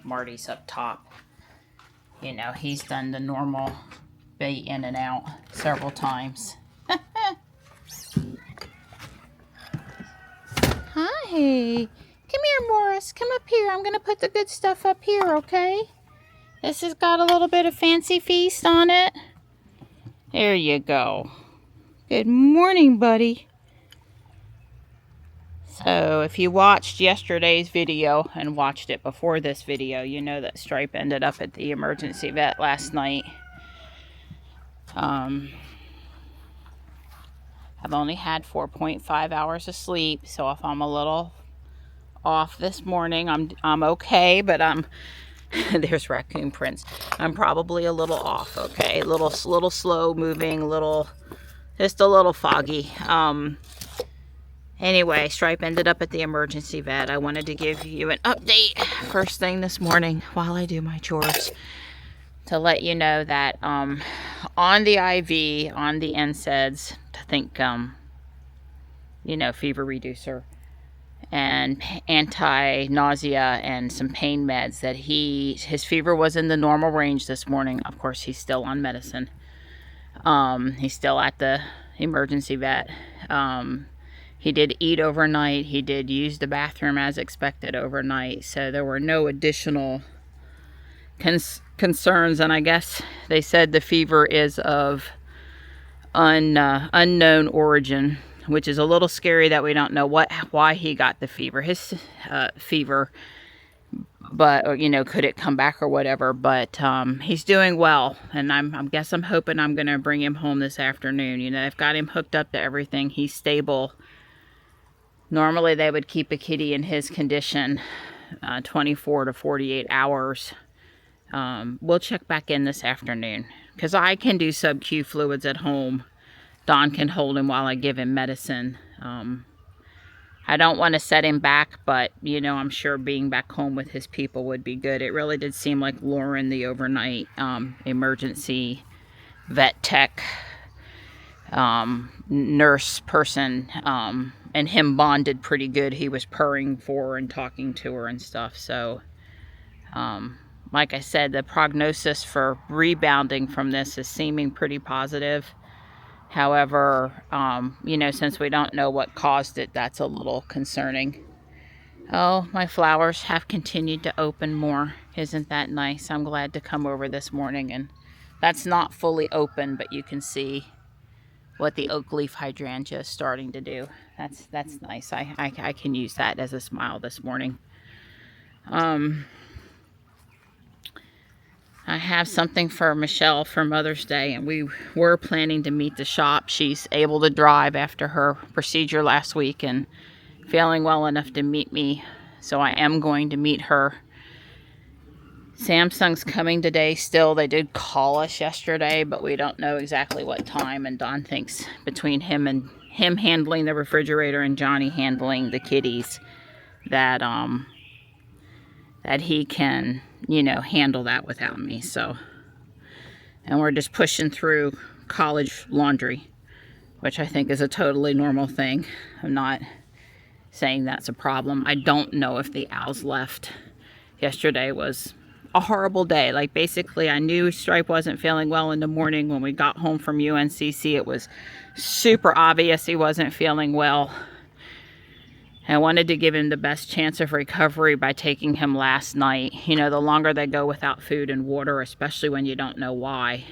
think Marty's up top. You know, he's done the normal bait in and out several times. Hi. Come here, Morris. Come up here. I'm going to put the good stuff up here, okay? This has got a little bit of fancy feast on it. There you go. Good morning, buddy. So if you watched yesterday's video and watched it before this video, you know that Stripe ended up at the emergency vet last night. I've only had 4.5 hours of sleep, so if I'm a little off this morning, I'm okay, but there's raccoon prints. I'm probably a little off, okay? A little slow moving, just a little foggy. Anyway, Stripe ended up at the emergency vet. I wanted to give you an update first thing this morning while I do my chores to let you know that on the IV, on the NSAIDs, I think, you know, fever reducer and anti-nausea and some pain meds, that his fever was in the normal range this morning. Of course, he's still on medicine. He's still at the emergency vet. He did eat overnight. He did use the bathroom as expected overnight. So there were no additional concerns. And I guess they said the fever is of unknown origin, which is a little scary that we don't know why he got the fever. His fever, but you know, could it come back or whatever? But he's doing well, and I'm hoping I'm gonna bring him home this afternoon. You know, I've got him hooked up to everything. He's stable. Normally they would keep a kitty in his condition 24 to 48 hours. We'll check back in this afternoon because I can do sub-Q fluids at home. Don can hold him while I give him medicine. I don't want to set him back, but you know, I'm sure being back home with his people would be good. It really did seem like Lauren, the overnight emergency vet tech nurse person, and him bonded pretty good. He was purring for her and talking to her and stuff. So like I said, the prognosis for rebounding from this is seeming pretty positive. However, you know, since we don't know what caused it, that's a little concerning. Oh, my flowers have continued to open more. Isn't that nice? I'm glad to come over this morning, and that's not fully open, but you can see what the oak leaf hydrangea is starting to do. That's nice. I can use that as a smile this morning. I have something for Michelle for Mother's Day, and we were planning to meet the shop. She's able to drive after her procedure last week and feeling well enough to meet me, so I am going to meet her. Samsung's coming today still. They did call us yesterday, but we don't know exactly what time, and Don thinks between him handling the refrigerator and Johnny handling the kitties that he can, you know, handle that without me. So, and we're just pushing through college laundry, which I think is a totally normal thing. I'm not saying that's a problem. I don't know if the owls left. Yesterday was a horrible day. Like, basically, I knew Stripe wasn't feeling well in the morning. When we got home from UNCC, it was super obvious he wasn't feeling well. I wanted to give him the best chance of recovery by taking him last night. You know, the longer they go without food and water, especially when you don't know why,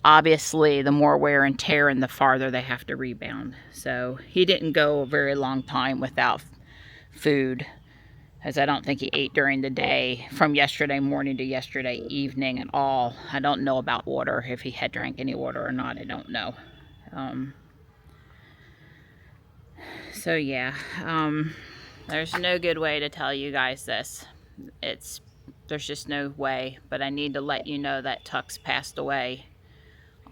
obviously the more wear and tear and the farther they have to rebound. So he didn't go a very long time without food, as I don't think he ate during the day from yesterday morning to yesterday evening at all. I don't know about water, if he had drank any water or not. I don't know. So yeah, there's no good way to tell you guys this. There's just no way, but I need to let you know that Tux passed away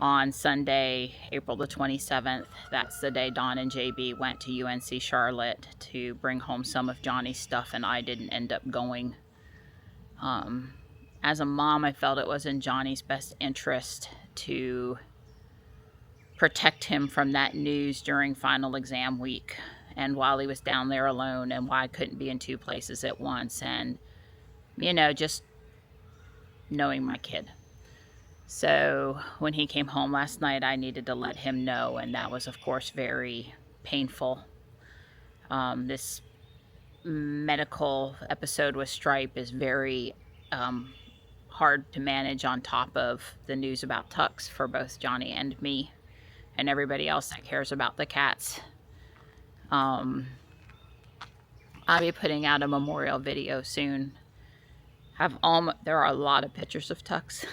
on Sunday, April the 27th. That's the day Don and JB went to UNC Charlotte to bring home some of Johnny's stuff, and I didn't end up going. As a mom, I felt it was in Johnny's best interest to protect him from that news during final exam week. and while he was down there alone, and why I couldn't be in 2 places at once, and, you know, just knowing my kid. So when he came home last night, I needed to let him know, and that was, of course, very painful. This medical episode with Stripe is very hard to manage on top of the news about Tux for both Johnny and me and everybody else that cares about the cats. I'll be putting out a memorial video soon. There are a lot of pictures of Tux.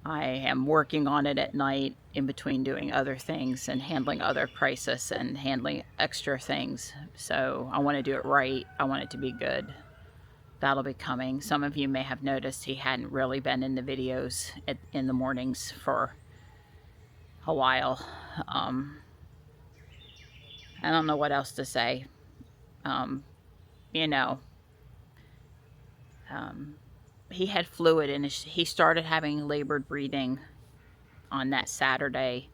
I am working on it at night in between doing other things and handling other crises and handling extra things. So I want to do it right. I want it to be good. That'll be coming. Some of you may have noticed he hadn't really been in the videos in the mornings for a while. I don't know what else to say. You know, he had fluid in he started having labored breathing on that Saturday,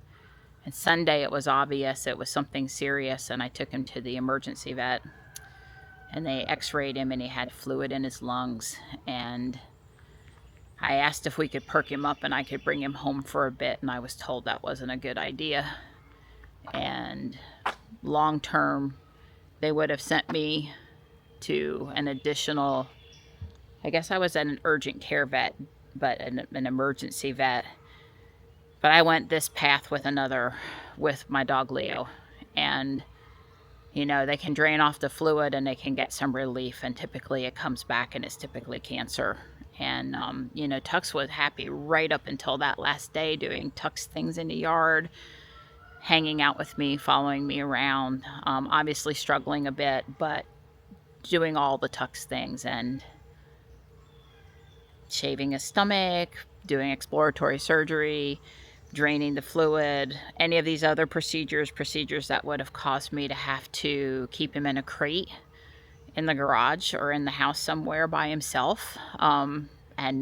and Sunday it was obvious it was something serious, and I took him to the emergency vet, and they x-rayed him, and he had fluid in his lungs, and I asked if we could perk him up and I could bring him home for a bit, and I was told that wasn't a good idea, and long term they would have sent me to an additional, I guess I was at an urgent care vet, but an emergency vet. But I went this path with my dog Leo. And, you know, they can drain off the fluid and they can get some relief. And typically it comes back and it's typically cancer. And, you know, Tux was happy right up until that last day, doing Tux things in the yard, hanging out with me, following me around, obviously struggling a bit, but doing all the Tux things and shaving his stomach, doing exploratory surgery, draining the fluid, any of these other procedures that would have caused me to have to keep him in a crate in the garage or in the house somewhere by himself, and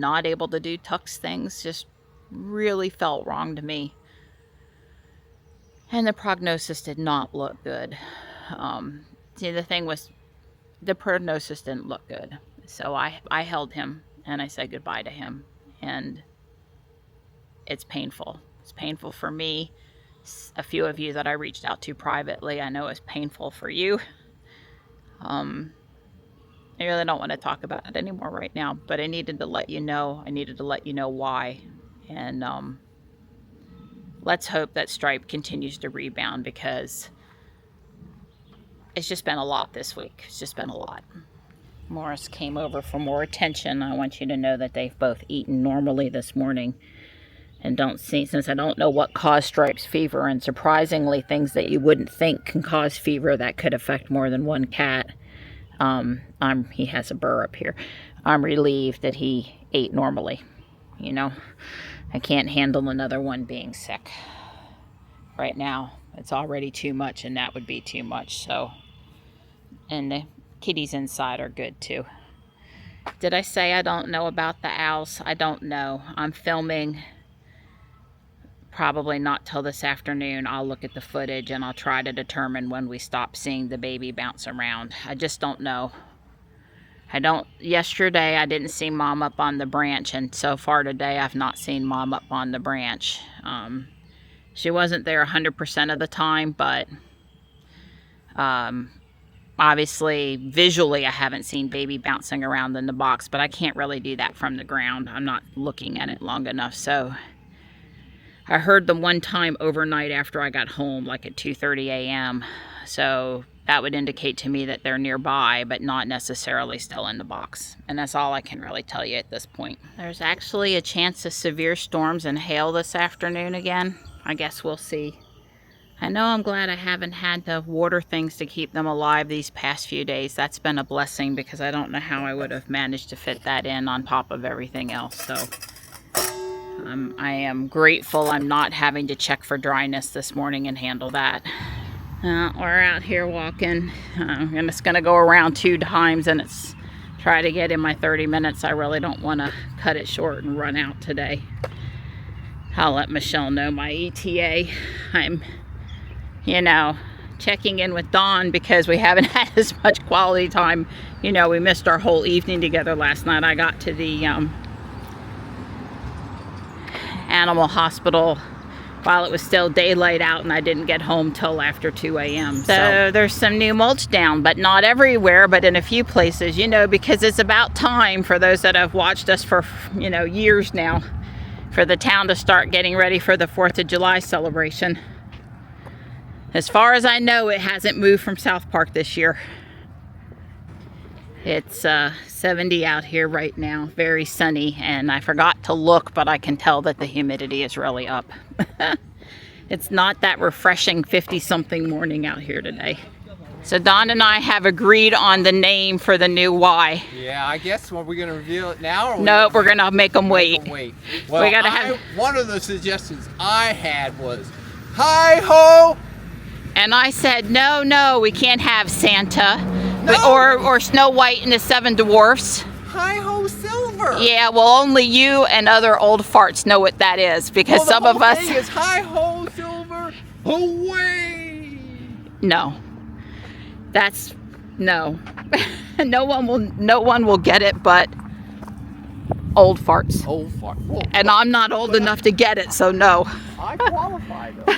not able to do Tux things, just really felt wrong to me. And the prognosis did not look good. See, the thing was, the prognosis didn't look good. So I held him and I said goodbye to him, and it's painful. It's painful for me. A few of you that I reached out to privately, I know it's painful for you. I really don't want to talk about it anymore right now, but I needed to let you know. I needed to let you know why. And let's hope that Stripe continues to rebound, because it's just been a lot this week. It's just been a lot. Morris came over for more attention. I want you to know that they've both eaten normally this morning. And since I don't know what caused Stripe's fever, and surprisingly things that you wouldn't think can cause fever that could affect more than one cat. He has a burr up here. I'm relieved that he ate normally. You know, I can't handle another one being sick. Right now, it's already too much, and that would be too much, so. And the kitties inside are good too. Did I say I don't know about the owls? I don't know. I'm filming. Probably not till this afternoon. I'll look at the footage and I'll try to determine when we stop seeing the baby bounce around. I just don't know. Yesterday I didn't see Mom up on the branch, and so far today I've not seen Mom up on the branch. She wasn't there 100% of the time, but obviously visually I haven't seen baby bouncing around in the box, but I can't really do that from the ground. I'm not looking at it long enough. So I heard them one time overnight after I got home, like at 2:30 a.m. So that would indicate to me that they're nearby, but not necessarily still in the box. And that's all I can really tell you at this point. There's actually a chance of severe storms and hail this afternoon again. I guess we'll see. I know I'm glad I haven't had to water things to keep them alive these past few days. That's been a blessing, because I don't know how I would have managed to fit that in on top of everything else. So I am grateful I'm not having to check for dryness this morning and handle that. We're out here walking. I'm just going to go around 2 times and try to get in my 30 minutes. I really don't want to cut it short and run out today. I'll let Michelle know my ETA. I'm, checking in with Dawn because we haven't had as much quality time. You know, we missed our whole evening together last night. I got to the animal hospital while it was still daylight out, and I didn't get home till after 2 a.m. So there's some new mulch down, but not everywhere, but in a few places, you know, because it's about time for those that have watched us for, you know, years now, for the town to start getting ready for the 4th of July celebration. As far as I know, it hasn't moved from South Park this year. It's 70 out here right now, very sunny, and I forgot to look, but I can tell that the humidity is really up. It's not that refreshing 50-something morning out here today. So Don and I have agreed on the name for the new Y. Yeah, I guess we're going to reveal it now? Or no, we're going to make them wait. Well, we gotta have... one of the suggestions I had was, hi-ho! And I said, no, we can't have Santa. No. Or Snow White and the Seven Dwarfs. Hi-ho Silver! Yeah, well, only you and other old farts know what that is, because some of us... the whole thing is hi-ho Silver, away! No. That's... no. No one will get it but old farts. Old fart. Whoa. And I'm not old enough to get it, so no. I qualify though.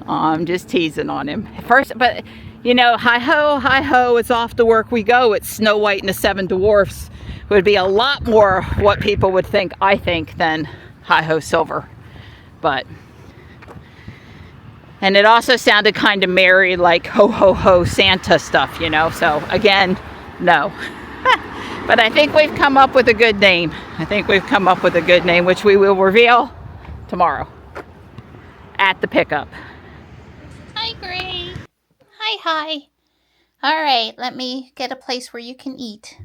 I'm just teasing on him. First, but... you know, hi-ho, it's off to work we go. It's Snow White and the Seven Dwarfs. Would be a lot more what people would think, I think, than hi-ho Silver. But, and it also sounded kind of merry, like ho Santa stuff, you know. So again, no. But I think we've come up with a good name. Which we will reveal tomorrow at the pickup. Hi, Gray. Hi. All right, let me get a place where you can eat.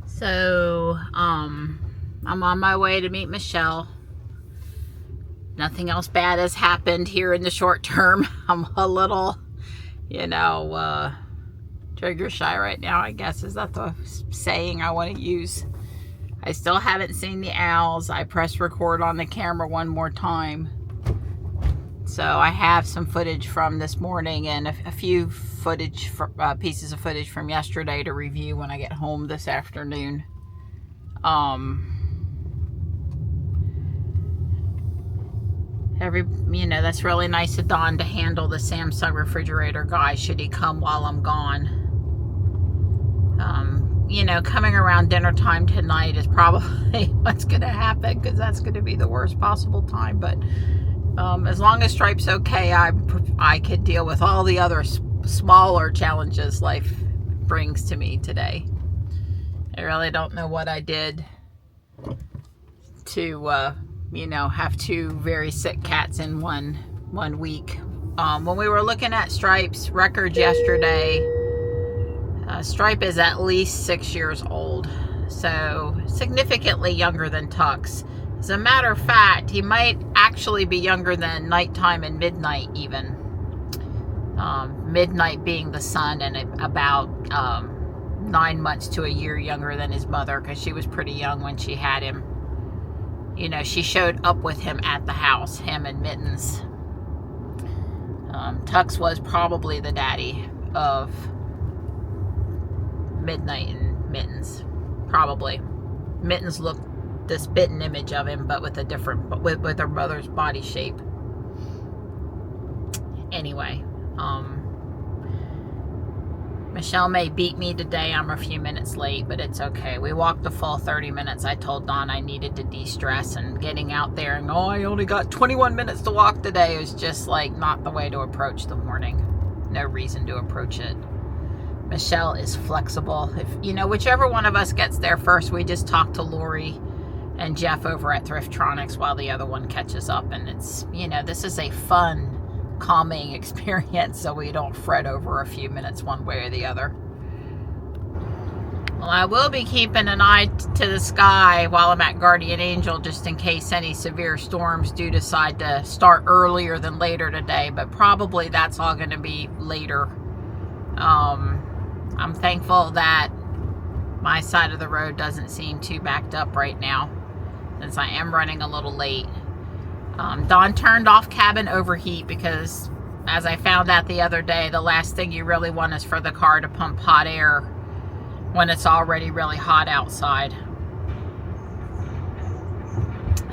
So, I'm on my way to meet Michelle. Nothing else bad has happened here in the short term. I'm a little, you know, trigger shy right now, I guess. Is that the saying I want to use? I still haven't seen the owls. I pressed record on the camera one more time. So I have some footage from this morning and a few pieces of footage from yesterday to review when I get home this afternoon. You know, that's really nice of Don to handle the Samsung refrigerator guy should he come while I'm gone. You know, coming around dinner time tonight is probably what's going to happen, because that's going to be the worst possible time, but as long as Stripe's okay, I could deal with all the other smaller challenges life brings to me today. I really don't know what I did to, you know, have 2 very sick cats in one week. When we were looking at Stripe's records yesterday, Stripe is at least 6 years old, so significantly younger than Tux. As a matter of fact, he might actually be younger than Nighttime and Midnight even. Midnight being the son, and about 9 months to a year younger than his mother, because she was pretty young when she had him. You know, she showed up with him at the house, him and Mittens. Tux was probably the daddy of Midnight and Mittens. Probably. Mittens looked the spitting image of him, but with a different, with her mother's body shape. Anyway, Michelle may beat me today. I'm a few minutes late, but it's okay. We walked the full 30 minutes. I told Dawn I needed to de-stress, and getting out there and I only got 21 minutes to walk today was just like not the way to approach the morning. No reason to approach it. Michelle is flexible. If you know, whichever one of us gets there first, we just talk to Lori and Jeff over at Thrifttronics while the other one catches up. And it's, you know, this is a fun, calming experience, so we don't fret over a few minutes one way or the other. Well, I will be keeping an eye to the sky while I'm at Guardian Angel, just in case any severe storms do decide to start earlier than later today, but probably that's all going to be later. I'm thankful that my side of the road doesn't seem too backed up right now, since I am running a little late. Dawn turned off cabin overheat because, as I found out the other day, the last thing you really want is for the car to pump hot air when it's already really hot outside.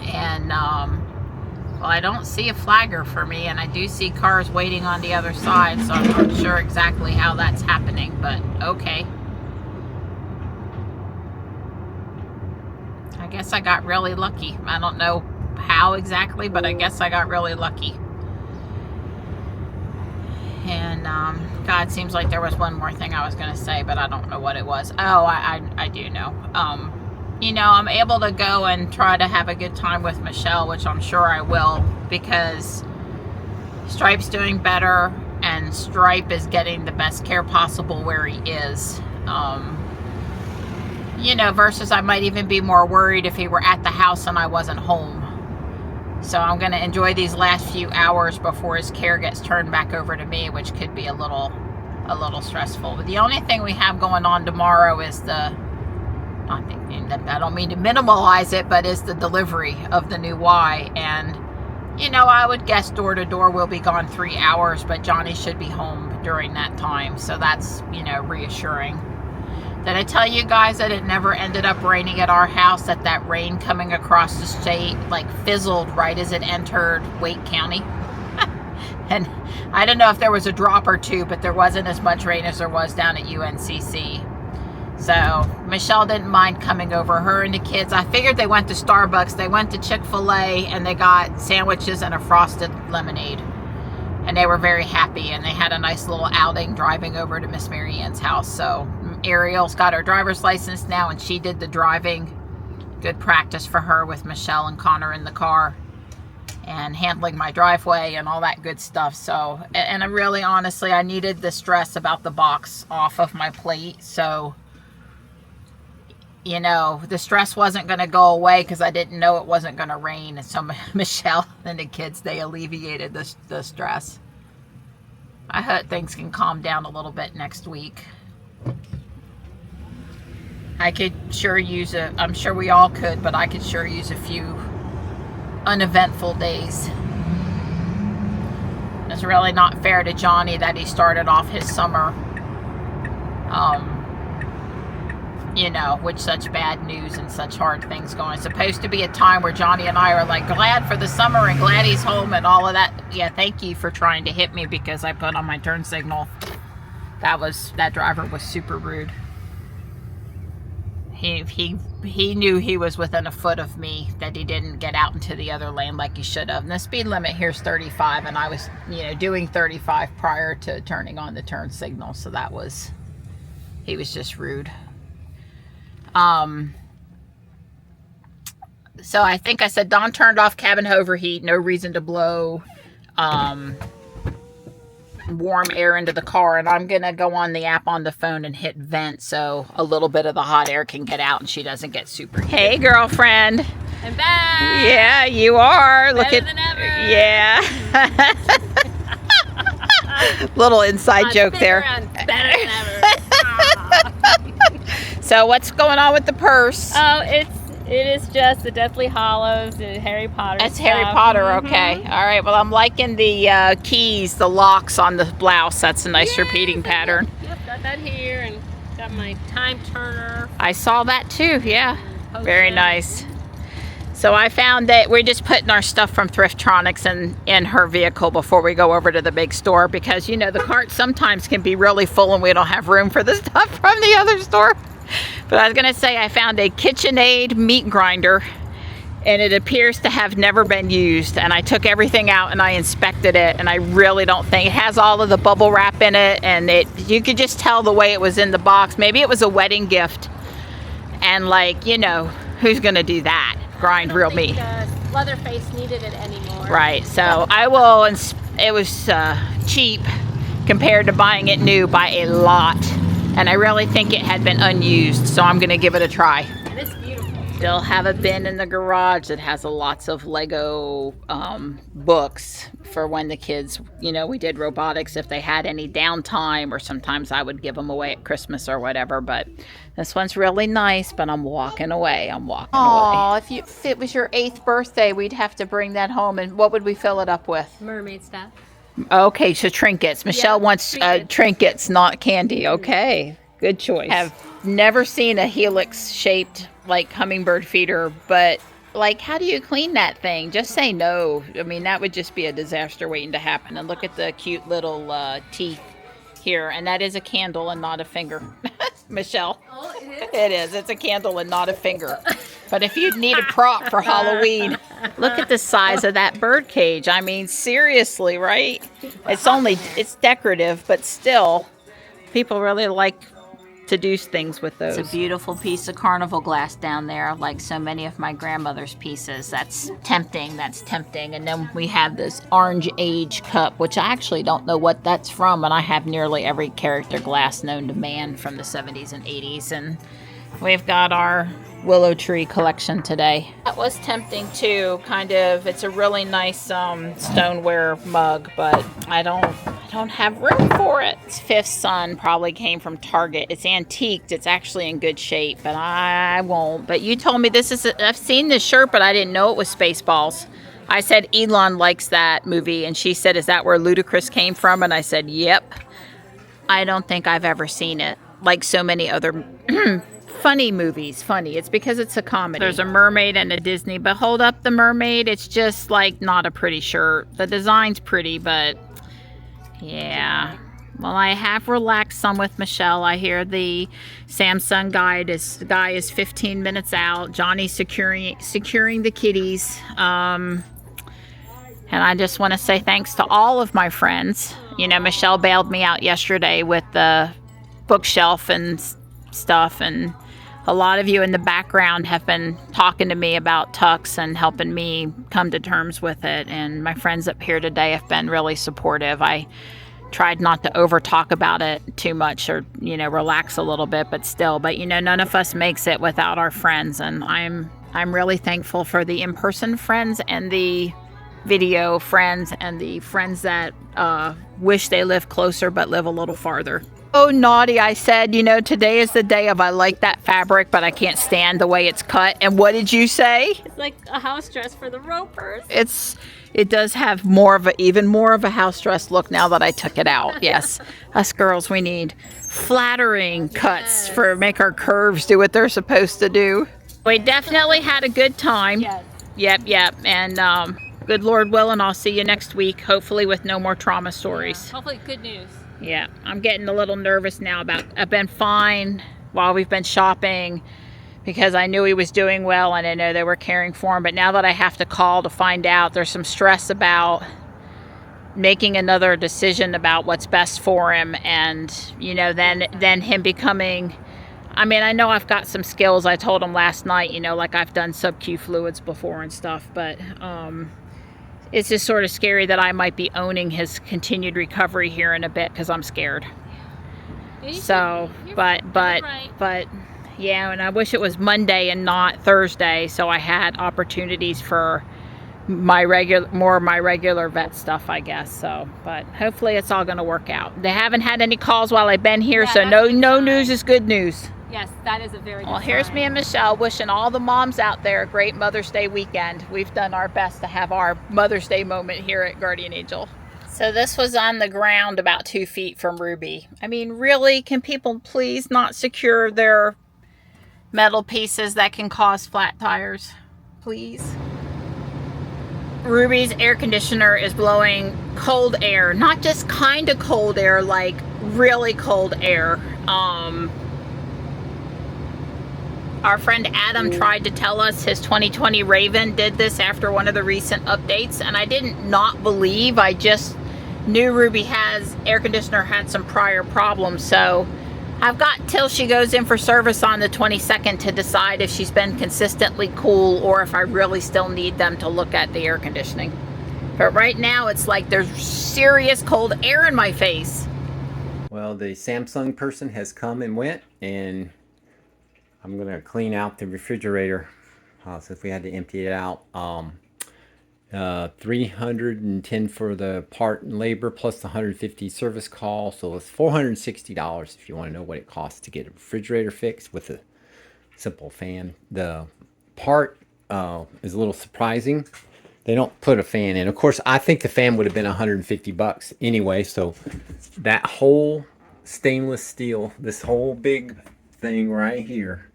And, well, I don't see a flagger for me, and I do see cars waiting on the other side, so I'm not sure exactly how that's happening, but okay. I guess I got really lucky. I don't know how exactly, but I guess I got really lucky. And God, seems like there was one more thing I was going to say, but I don't know what it was. Oh, I do know. You know, I'm able to go and try to have a good time with Michelle, which I'm sure I will, because Stripe's doing better and Stripe is getting the best care possible where he is. You know, versus I might even be more worried if he were at the house and I wasn't home. So I'm going to enjoy these last few hours before his care gets turned back over to me, which could be a little stressful. But the only thing we have going on tomorrow is I don't mean to minimalize it, but is the delivery of the new Y. And, you know, I would guess door to door we'll be gone 3 hours, but Johnny should be home during that time. So that's, you know, reassuring. Did I tell you guys that it never ended up raining at our house, that rain coming across the state like fizzled right as it entered Wake County? And I don't know if there was a drop or two, but there wasn't as much rain as there was down at UNCC. So Michelle didn't mind coming over. Her and the kids, I figured they went to Starbucks, they went to Chick-fil-A, and they got sandwiches and a frosted lemonade. And they were very happy, and they had a nice little outing driving over to Miss Mary Ann's house. So Ariel's got her driver's license now, and she did the driving. Good practice for her with Michelle and Connor in the car and handling my driveway and all that good stuff. So, and I really, honestly, I needed the stress about the box off of my plate. So, you know, the stress wasn't going to go away because I didn't know it wasn't going to rain. And so Michelle and the kids, they alleviated the stress. I hope things can calm down a little bit next week. I could sure use I'm sure we all could, but I could sure use a few uneventful days. It's really not fair to Johnny that he started off his summer, you know, with such bad news and such hard things going. It's supposed to be a time where Johnny and I are like glad for the summer and glad he's home and all of that. Yeah, thank you for trying to hit me because I put on my turn signal. That driver was super rude. He knew he was within a foot of me, that he didn't get out into the other lane like he should have. And the speed limit here is 35, and I was, you know, doing 35 prior to turning on the turn signal. So he was just rude. So I think I said Dawn turned off cabin overheat. No reason to blow warm air into the car, and I'm gonna go on the app on the phone and hit vent so a little bit of the hot air can get out and she doesn't get super heated. Hey girlfriend. I'm back. Yeah, you are. Better than ever. Yeah. Little inside joke there. Better than ever. So what's going on with the purse? Oh, it is just the Deathly Hallows and Harry Potter. That's stuff. Harry Potter, okay. All right, well, I'm liking the keys, the locks on the blouse. That's a nice repeating pattern. Yep, got that here, and got my time turner. I saw that too, yeah. Very Potion. nice. So I found that we're just putting our stuff from Thriftronics in her vehicle before we go over to the big store because, you know, the cart sometimes can be really full and we don't have room for the stuff from the other store. But I was going to say I found a KitchenAid meat grinder, and it appears to have never been used. And I took everything out and I inspected it, and I really don't think it has all of the bubble wrap in it, and you could just tell the way it was in the box. Maybe it was a wedding gift, and like, you know, who's going to do that? Grind real meat. Leatherface needed it anymore. Right. So I will. It was cheap compared to buying it new by a lot. And I really think it had been unused, so I'm going to give it a try. And it's beautiful. Still have a bin in the garage that has lots of Lego books for when the kids, you know, we did robotics if they had any downtime, or sometimes I would give them away at Christmas or whatever. But This one's really nice, but I'm walking away. I'm walking away. Oh, if it was your 8th birthday, we'd have to bring that home. And what would we fill it up with? Mermaid stuff. Okay, so trinkets. Michelle Yeah, wants trinkets, not candy. Okay, good choice. Have never seen a helix-shaped like hummingbird feeder, but like, how do you clean that thing? Just say no. I mean, that would just be a disaster waiting to happen. And look at the cute little teeth here, and that is a candle and not a finger. Michelle. Oh, it is? It is. It's a candle and not a finger. But if you need a prop for Halloween, look at the size of that bird cage. I mean, seriously, right? It's decorative, but still, people really like to do things with those. It's a beautiful piece of carnival glass down there, like so many of my grandmother's pieces. That's tempting. That's tempting. And then we have this orange age cup, which I actually don't know what that's from, and I have nearly every character glass known to man from the 70s and 80s. And we've got our willow tree collection today. That was tempting too, kind of. It's a really nice stoneware mug, but I don't have room for it. Its 5th son probably came from Target. It's antiqued. It's actually in good shape, but I won't. But you told me this is I've seen this shirt, but I didn't know it was Spaceballs. I said Elon likes that movie, and she said, is that where Ludacris came from? And I said, yep. I don't think I've ever seen it, like so many other funny movies. Funny. It's because it's a comedy. There's a mermaid and a Disney, but hold up the mermaid. It's just like not a pretty shirt. The design's pretty, but yeah. Well, I have relaxed some with Michelle. I hear the Samsung guy is 15 minutes out. Johnny's securing the kitties. And I just want to say thanks to all of my friends. You know, Michelle bailed me out yesterday with the bookshelf and stuff, and a lot of you in the background have been talking to me about Tux and helping me come to terms with it. And my friends up here today have been really supportive. I tried not to over talk about it too much, or, you know, relax a little bit, but still. But, you know, none of us makes it without our friends. And I'm really thankful for the in-person friends and the video friends and the friends that wish they lived closer but live a little farther. Oh, naughty. I said, you know, today is the day of I like that fabric, but I can't stand the way it's cut. And what did you say? It's like a house dress for the ropers. It does have even more of a house dress look now that I took it out. Yes. Us girls, we need flattering cuts make our curves do what they're supposed to do. We definitely had a good time. Yes. Yep. And good Lord willing, I'll see you next week, hopefully with no more trauma stories. Hopefully good news. Yeah, I'm getting a little nervous now I've been fine while we've been shopping because I knew he was doing well and I know they were caring for him. But now that I have to call to find out, there's some stress about making another decision about what's best for him. And, you know, then him becoming, I mean, I know I've got some skills. I told him last night, you know, like I've done sub-Q fluids before and stuff, but it's just sort of scary that I might be owning his continued recovery here in a bit because I'm scared. So, but yeah, and I wish it was Monday and not Thursday, so I had opportunities for more of my regular vet stuff, I guess. So, but hopefully it's all going to work out. They haven't had any calls while I've been here, so no news is good news. Yes, that is a very good Well, here's me and Michelle wishing all the moms out there a great Mother's Day weekend. We've done our best to have our Mother's Day moment here at Guardian Angel. So this was on the ground about 2 feet from Ruby. I mean, really, can people please not secure their metal pieces that can cause flat tires? Please. Ruby's air conditioner is blowing cold air, not just kind of cold air, like really cold air. Our friend Adam tried to tell us his 2020 Raven did this after one of the recent updates, and I didn't not believe. I just knew Ruby air conditioner had some prior problems, so I've got till she goes in for service on the 22nd to decide if she's been consistently cool or if I really still need them to look at the air conditioning. But right now it's like there's serious cold air in my face. Well, the Samsung person has come and went, and I'm going to clean out the refrigerator, so if we had to empty it out. $310 for the part and labor plus the $150 service call. So it's $460 if you want to know what it costs to get a refrigerator fixed with a simple fan. The part is a little surprising. They don't put a fan in. Of course, I think the fan would have been $150 anyway. So that whole stainless steel, this whole big thing right here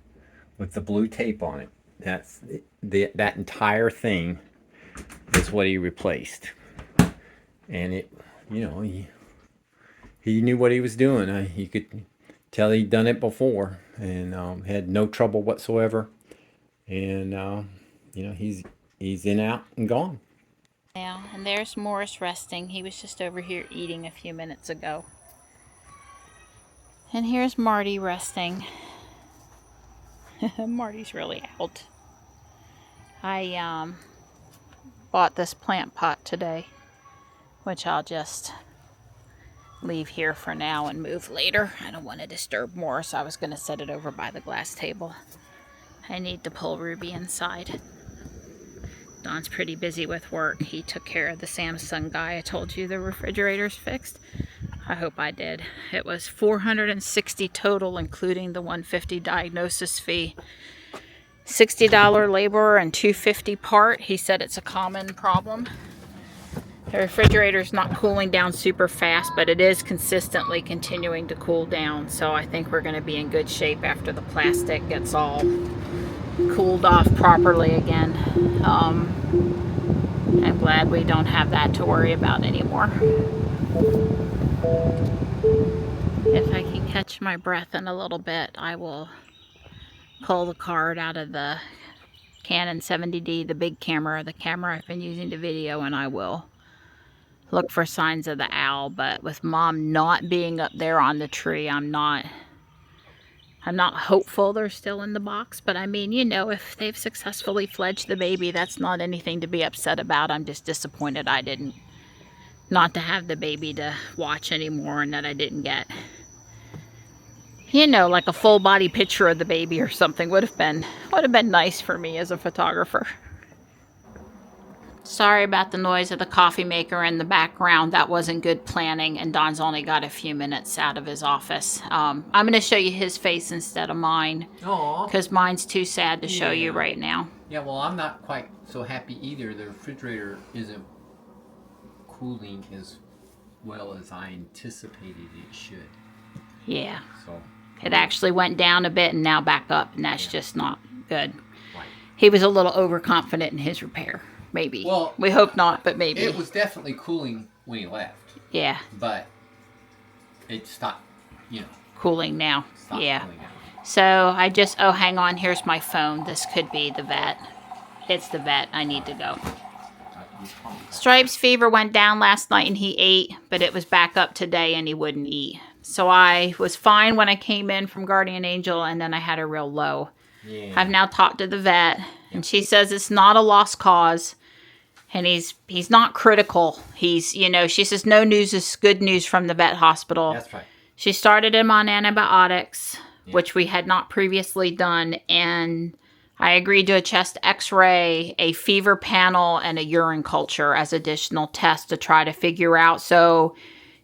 with the blue tape on it, that's that entire thing is what he replaced. And it, you know, he knew what he was doing. You could tell he'd done it before and had no trouble whatsoever. And you know, he's in, out, and gone. Now, and there's Morris resting. He was just over here eating a few minutes ago. And here's Marty resting. Marty's really out. I bought this plant pot today, which I'll just leave here for now and move later. I don't want to disturb Morris. I was going to set it over by the glass table. I need to pull Ruby inside. Don's pretty busy with work. He took care of the Samsung guy. I told you the refrigerator's fixed. I hope I did. It was $460 total, including the $150 diagnosis fee. $60 labor and $250 part. He said it's a common problem. The refrigerator's not cooling down super fast, but it is consistently continuing to cool down. So I think we're going to be in good shape after the plastic gets all cooled off properly again. I'm glad we don't have that to worry about anymore. If I can catch my breath in a little bit, I will pull the card out of the Canon 70D, the big camera, the camera I've been using to video, and I will look for signs of the owl. But with Mom not being up there on the tree, I'm not hopeful they're still in the box. But I mean, you know, if they've successfully fledged the baby, that's not anything to be upset about. I'm just disappointed I didn't, not to have the baby to watch anymore, and that I didn't get, you know, like a full body picture of the baby or something. Would have been nice for me as a photographer. Sorry about the noise of the coffee maker in the background. That wasn't good planning, and Don's only got a few minutes out of his office. I'm going to show you his face instead of mine, because mine's too sad to show you right now. Yeah, well, I'm not quite so happy either. The refrigerator isn't cooling as well as I anticipated it should. Yeah. So it actually went down a bit and now back up, and that's just not good. Right. He was a little overconfident in his repair. Maybe. Well, we hope not, but maybe. It was definitely cooling when he left. Yeah. But it stopped, you know. Cooling now. Yeah. Cooling now. So I just, oh, hang on. Here's my phone. This could be the vet. It's the vet. I need to go. Stripes' fever went down last night and he ate, but it was back up today and he wouldn't eat. So I was fine when I came in from Guardian Angel, and then I had a real low. Yeah. I've now talked to the vet, and she says it's not a lost cause. And he's not critical. He's, you know, she says no news is good news from the vet hospital. That's right. She started him on antibiotics, which we had not previously done. And I agreed to a chest x-ray, a fever panel, and a urine culture as additional tests to try to figure out. So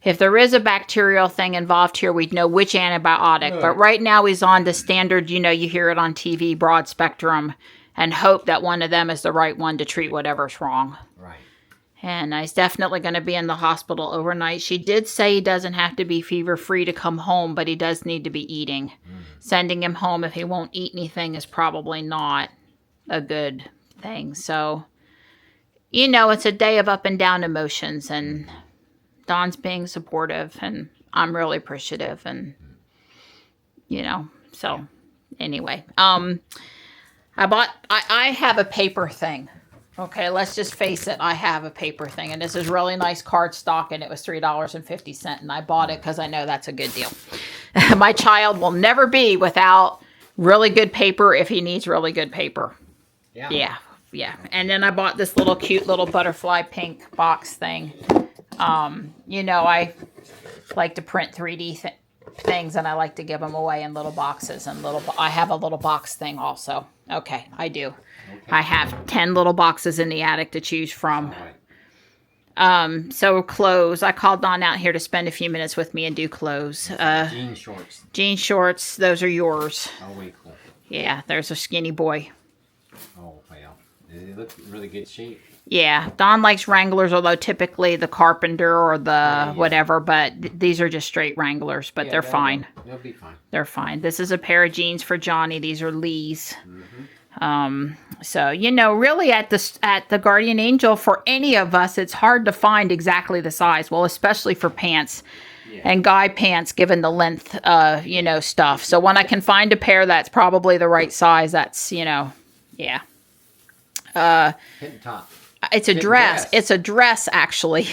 if there is a bacterial thing involved here, we'd know which antibiotic. Good. But right now he's on the standard, you know, you hear it on TV, broad spectrum, and hope that one of them is the right one to treat whatever's wrong. Right. And he's definitely going to be in the hospital overnight. She did say he doesn't have to be fever-free to come home, but he does need to be eating. Sending him home if he won't eat anything is probably not a good thing. So, you know, it's a day of up and down emotions, and Don's being supportive, and I'm really appreciative, and, you know, so anyway. I have a paper thing. Okay, let's just face it. I have a paper thing, and this is really nice cardstock, and it was $3.50, and I bought it because I know that's a good deal. My child will never be without really good paper if he needs really good paper. Yeah. And then I bought this little cute little butterfly pink box thing. You know, I like to print 3D things, and I like to give them away in little boxes and I have a little box thing also. Okay, I do. Okay. I have 10 little boxes in the attic to choose from. All right. So clothes. I called Don out here to spend a few minutes with me and do clothes. Jean shorts. Jean shorts. Those are yours. Oh, way cool. Yeah, there's a skinny boy. Oh, well. They look in really good shape. Yeah, Don likes Wranglers, although typically the Carpenter or the whatever, but these are just straight Wranglers, but they're fine. They'll be fine. They're fine. This is a pair of jeans for Johnny. These are Lee's. So, you know, really at the Guardian Angel, for any of us, it's hard to find exactly the size. Well, especially for pants and guy pants, given the length, you know, stuff. So when I can find a pair that's probably the right size, that's, you know, yeah. Hidden top. It's a dress. It's a dress, actually.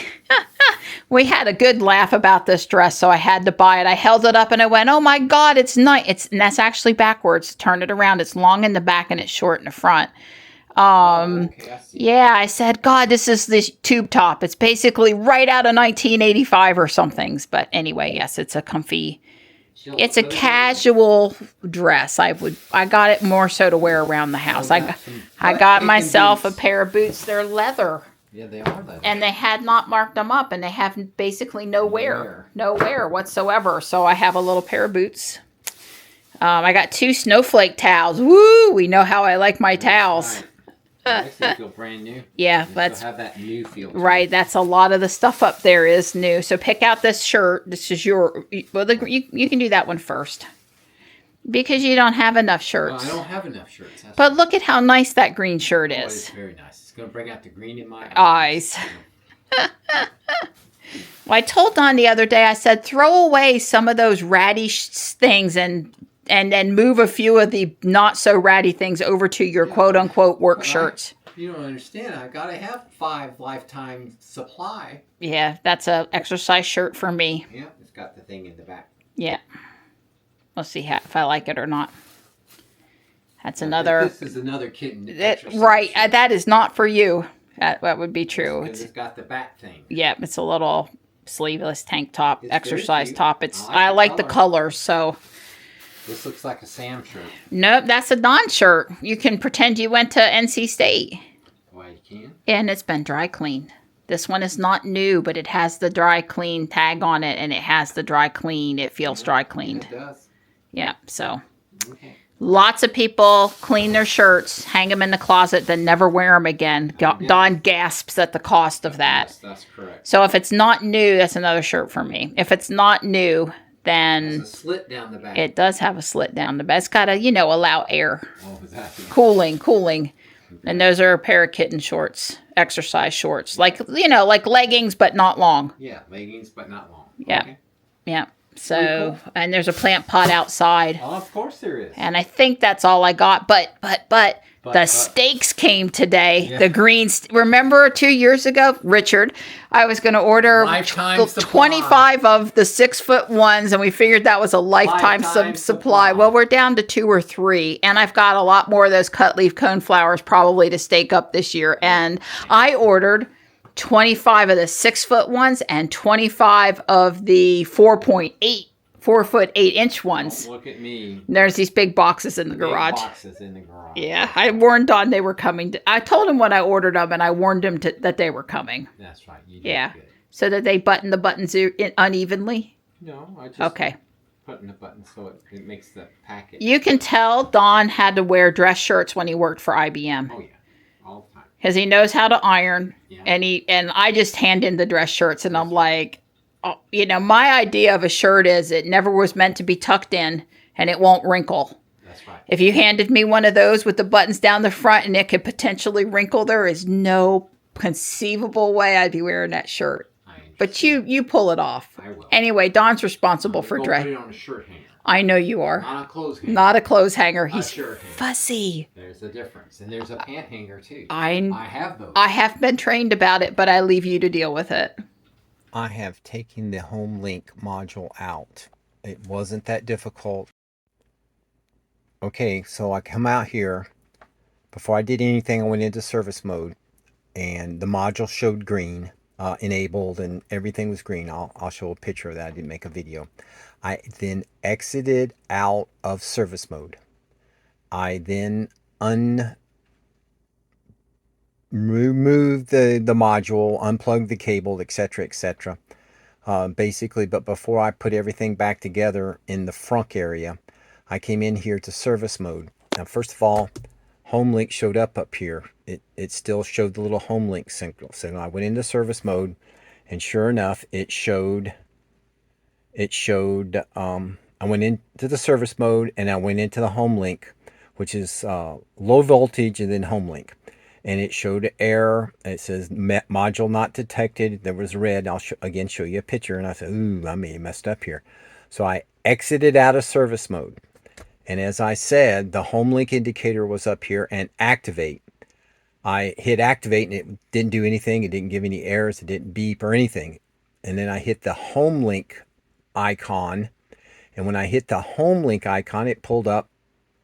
We had a good laugh about this dress, so I had to buy it. I held it up and I went, oh my God, it's nice. And that's actually backwards. Turn it around. It's long in the back and it's short in the front. Okay, I see. Yeah, I said, God, this is this tube top. It's basically right out of 1985 or something. But anyway, yes, it's a comfy, it's a casual dress. I got it more so to wear around the house. I got myself a pair of boots. They're leather. Yeah, they are leather. And they had not marked them up, and they have basically no wear whatsoever. So I have a little pair of boots. I got 2 snowflake towels. Woo! We know how I like my towels. Makes it feel brand new. Yeah, but have that new feel. Right, that's a lot of the stuff up there is new. So pick out this shirt. This is your. Well, you can do that one first because you don't have enough shirts. I don't have enough shirts. But look at how nice that green shirt is. It's very nice. It's going to bring out the green in my eyes. Well, I told Don the other day. I said, throw away some of those ratty things and then move a few of the not so ratty things over to your quote unquote work shirts. You don't understand. I gotta have 5 lifetime supply. Yeah, that's a exercise shirt for me. Yeah, it's got the thing in the back. Yeah. We'll see if I like it or not. That's another. This is another kitten. Right. That is not for you. That would be true. Because it's got the back thing. Yeah, it's a little sleeveless tank top, It's exercise very cute. top. I like the colors, so. This looks like a Sam shirt. Nope, that's a Don shirt. You can pretend you went to NC State. Why, you can? And it's been dry cleaned. This one is not new, but it has the dry clean tag on it, and it has the dry clean. It feels dry cleaned. It does. Yeah, so. Okay. Lots of people clean their shirts, hang them in the closet, then never wear them again. Don gasps at the cost of that. Yes, that's correct. So if it's not new, that's another shirt for me. If it's not new, then There's a slit down the back. it does have a slit down the back. It's got to, allow air. Oh, exactly. Cooling. And those are a pair of kitten shorts, exercise shorts. Like leggings, but not long. Yeah, leggings, but not long. Yeah. Okay. Yeah. So, and there's a plant pot outside. Oh, of course there is. And I think that's all I got. But the steaks came today. Yeah. The greens. Remember 2 years ago, Richard, I was going to order Lifetime 25 of the 6-foot ones, and we figured that was a lifetime supply. Well, we're down to 2 or 3, and I've got a lot more of those cut leaf coneflowers probably to stake up this year. And I ordered 25 of the 6-foot ones and 25 of the 4-foot 8-inch ones. Look at me. There's these big boxes in the garage. Boxes in the garage. Yeah, I warned Don they were coming. I told him when I ordered them, and I warned him that they were coming. That's right. You did good. So that they button the buttons unevenly. No, I just putting the button so it makes the packet. You can tell Don had to wear dress shirts when he worked for IBM. Oh yeah, all the time. Because he knows how to iron, Yeah. and I just hand in the dress shirts, and I'm like, my idea of a shirt is it never was meant to be tucked in, and it won't wrinkle. That's right. If you handed me one of those with the buttons down the front and it could potentially wrinkle, there is no conceivable way I'd be wearing that shirt. But you pull it off. I will. Anyway, Don's responsible for dress. Put it on a shirt hanger. I know you are. Not a clothes hanger. Not a clothes hanger. He's shirt hanger. fussy. There's a difference. And there's a pant hanger too. I have those. I have been trained about it, but I leave you to deal with it. I have taken the Homelink module out. It wasn't that difficult. Okay, so I come out here. Before I did anything, I went into service mode, and the module showed green, enabled, and everything was green. I'll show a picture of that. I didn't make a video. I then exited out of service mode. I then removed the module, unplugged the cable, etc., etc. Basically, but before I put everything back together in the front area, I came in here to service mode. Now, first of all, Homelink showed up here. It still showed the little Homelink signal. So I went into service mode, and sure enough, it showed. I went into the service mode, and I went into the Homelink, which is low voltage, and then Homelink. And it showed error. It says module not detected. There was red. I'll again show you a picture. And I said, ooh, I may have messed up here. So I exited out of service mode. And as I said, the Homelink indicator was up here and activate. I hit activate and it didn't do anything. It didn't give any errors. It didn't beep or anything. And then I hit the Homelink icon. And when I hit the Homelink icon, it pulled up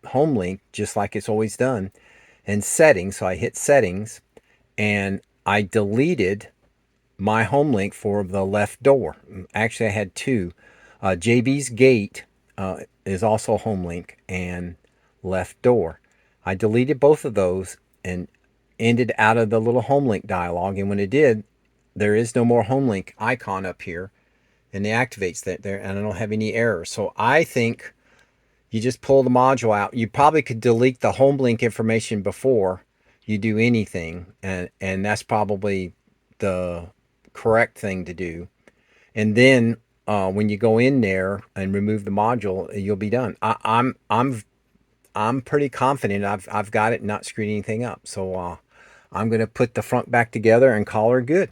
Homelink just like it's always done. And settings. So I hit settings and I deleted my Homelink for the left door. Actually, I had two. JB's gate is also Homelink and left door. I deleted both of those and ended out of the little Homelink dialog. And when it did, there is no more Homelink icon up here. And it activates that there, and I don't have any errors. So I think you just pull the module out. You probably could delete the Homelink information before you do anything, and that's probably the correct thing to do. And then when you go in there and remove the module, you'll be done. I'm pretty confident I've got it, not screwed anything up. So I'm gonna put the front back together and call her good.